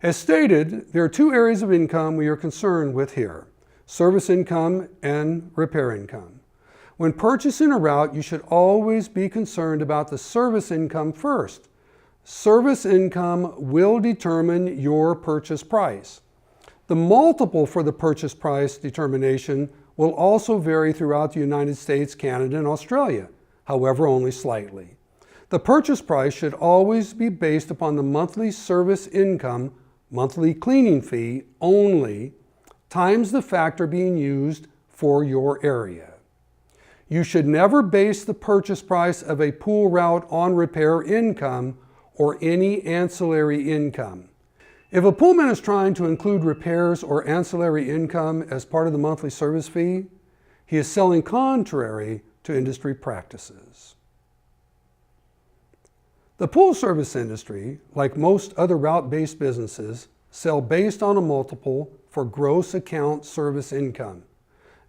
As stated, there are two areas of income we are concerned with here: service income and repair income. When purchasing a route, you should always be concerned about the service income first. Service income will determine your purchase price. The multiple for the purchase price determination will also vary throughout the United States, Canada, and Australia, however, only slightly. The purchase price should always be based upon the monthly service income, monthly cleaning fee only, times the factor being used for your area. You should never base the purchase price of a pool route on repair income or any ancillary income. If a poolman is trying to include repairs or ancillary income as part of the monthly service fee, he is selling contrary to industry practices. The pool service industry, like most other route-based businesses, sell based on a multiple for gross account service income.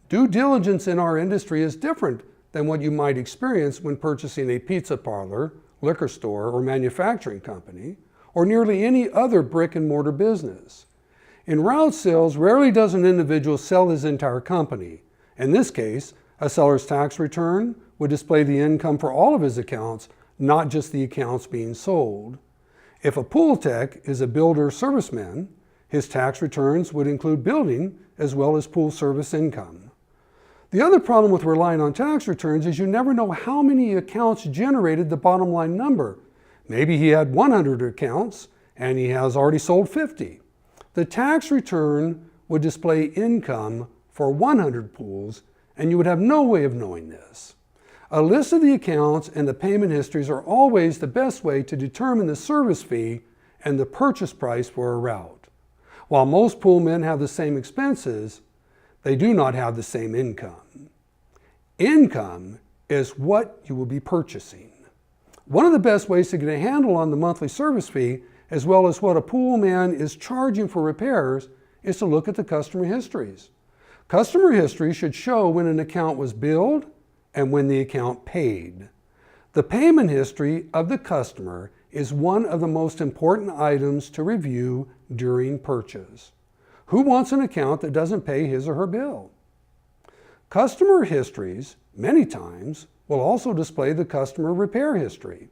Due diligence in our industry is different than what you might experience when purchasing a pizza parlor, liquor store, or manufacturing company, or nearly any other brick and mortar business. In route sales, rarely does an individual sell his entire company. In this case, a seller's tax return would display the income for all of his accounts, not just the accounts being sold. If a pool tech is a builder serviceman, his tax returns would include building as well as pool service income. The other problem with relying on tax returns is you never know how many accounts generated the bottom line number. Maybe he had 100 accounts and he has already sold 50. The tax return would display income for 100 pools, and you would have no way of knowing this. A list of the accounts and the payment histories are always the best way to determine the service fee and the purchase price for a route. While most poolmen have the same expenses, they do not have the same income. Income is what you will be purchasing. One of the best ways to get a handle on the monthly service fee, as well as what a poolman is charging for repairs, is to look at the customer histories. Customer history should show when an account was billed and when the account paid. The payment history of the customer is one of the most important items to review during purchase. Who wants an account that doesn't pay his or her bill? Customer histories, many times, will also display the customer repair history.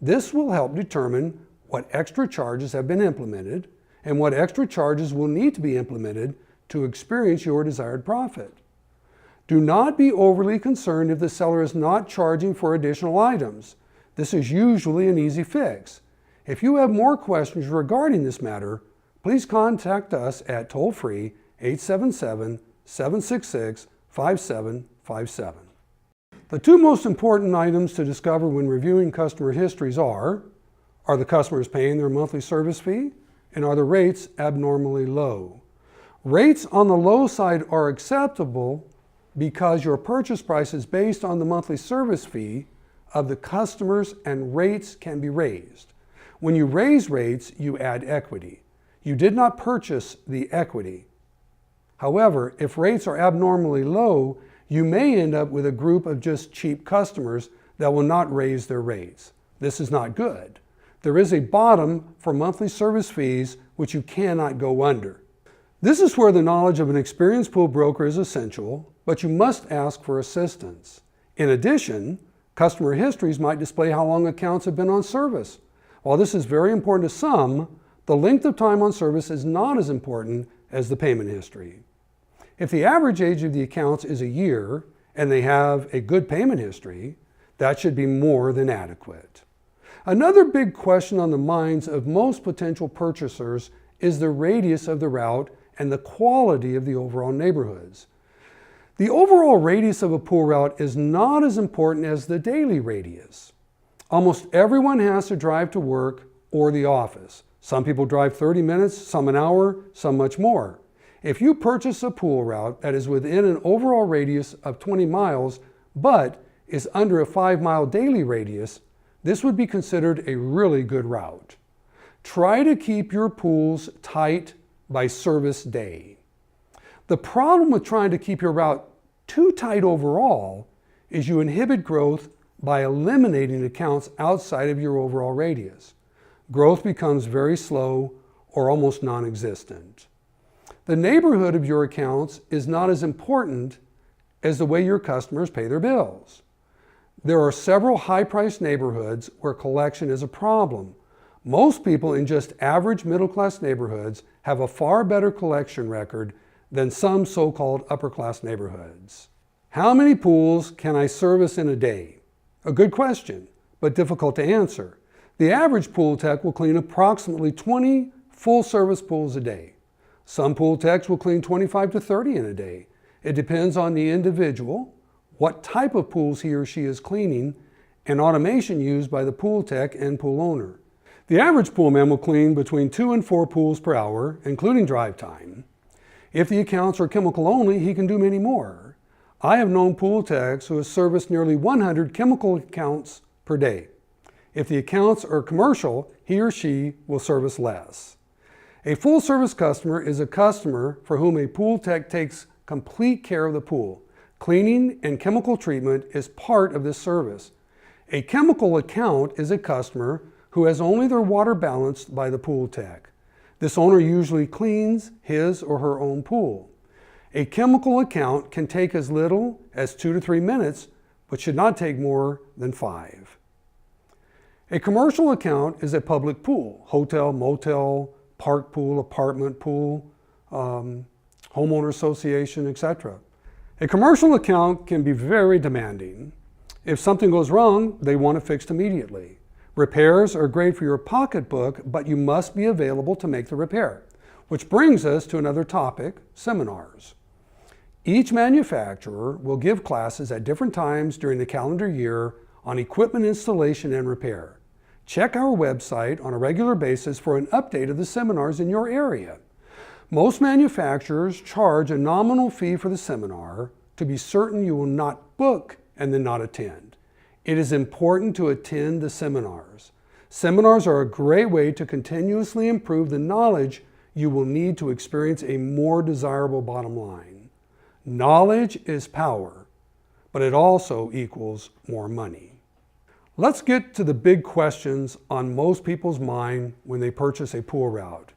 This will help determine what extra charges have been implemented and what extra charges will need to be implemented to experience your desired profit. Do not be overly concerned if the seller is not charging for additional items. This is usually an easy fix. If you have more questions regarding this matter, please contact us at toll-free 877-766-5757. The two most important items to discover when reviewing customer histories are the customers paying their monthly service fee, and are the rates abnormally low? Rates on the low side are acceptable because your purchase price is based on the monthly service fee of the customers, and rates can be raised. When you raise rates, you add equity. You did not purchase the equity. However, if rates are abnormally low, you may end up with a group of just cheap customers that will not raise their rates. This is not good. There is a bottom for monthly service fees which you cannot go under. This is where the knowledge of an experienced pool broker is essential, but you must ask for assistance. In addition, customer histories might display how long accounts have been on service. While this is very important to some, the length of time on service is not as important as the payment history. If the average age of the accounts is a year and they have a good payment history, that should be more than adequate. Another big question on the minds of most potential purchasers is the radius of the route and the quality of the overall neighborhoods. The overall radius of a pool route is not as important as the daily radius. Almost everyone has to drive to work or the office. Some people drive 30 minutes, some an hour, some much more. If you purchase a pool route that is within an overall radius of 20 miles, but is under a 5-mile daily radius, this would be considered a really good route. Try to keep your pools tight by service day. The problem with trying to keep your route too tight overall is you inhibit growth by eliminating accounts outside of your overall radius. Growth becomes very slow or almost non-existent. The neighborhood of your accounts is not as important as the way your customers pay their bills. There are several high-priced neighborhoods where collection is a problem. Most people in just average middle-class neighborhoods have a far better collection record than some so-called upper-class neighborhoods. How many pools can I service in a day? A good question, but difficult to answer. The average pool tech will clean approximately 20 full-service pools a day. Some pool techs will clean 25 to 30 in a day. It depends on the individual, what type of pools he or she is cleaning, and automation used by the pool tech and pool owner. The average pool man will clean between 2 and 4 pools per hour, including drive time. If the accounts are chemical only, he can do many more. I have known pool techs who have serviced nearly 100 chemical accounts per day. If the accounts are commercial, he or she will service less. A full-service customer is a customer for whom a pool tech takes complete care of the pool. Cleaning and chemical treatment is part of this service. A chemical account is a customer who has only their water balanced by the pool tech. This owner usually cleans his or her own pool. A chemical account can take as little as 2 to 3 minutes, but should not take more than 5. A commercial account is a public pool, hotel, motel, park pool, apartment pool, homeowner association, etc. A commercial account can be very demanding. If something goes wrong, they want it fixed immediately. Repairs are great for your pocketbook, but you must be available to make the repair. Which brings us to another topic, seminars. Each manufacturer will give classes at different times during the calendar year on equipment installation and repair. Check our website on a regular basis for an update of the seminars in your area. Most manufacturers charge a nominal fee for the seminar to be certain you will not book and then not attend. It is important to attend the seminars. Seminars are a great way to continuously improve the knowledge you will need to experience a more desirable bottom line. Knowledge is power, but it also equals more money. Let's get to the big questions on most people's mind when they purchase a pool route.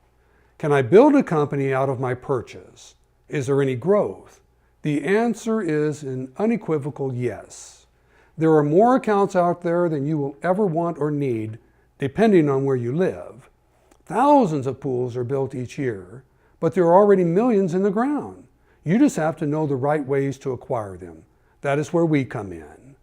Can I build a company out of my purchase? Is there any growth? The answer is an unequivocal yes. There are more accounts out there than you will ever want or need, depending on where you live. Thousands of pools are built each year, but there are already millions in the ground. You just have to know the right ways to acquire them. That is where we come in.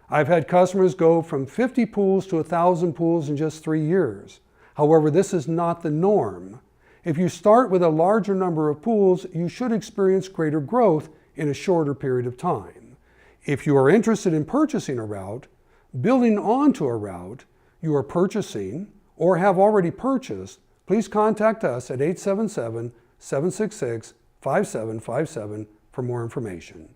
I've had customers go from 50 pools to 1,000 pools in just 3 years. However, this is not the norm. If you start with a larger number of pools, you should experience greater growth in a shorter period of time. If you are interested in purchasing a route, building onto a route you are purchasing or have already purchased, please contact us at 877-766-5757 for more information.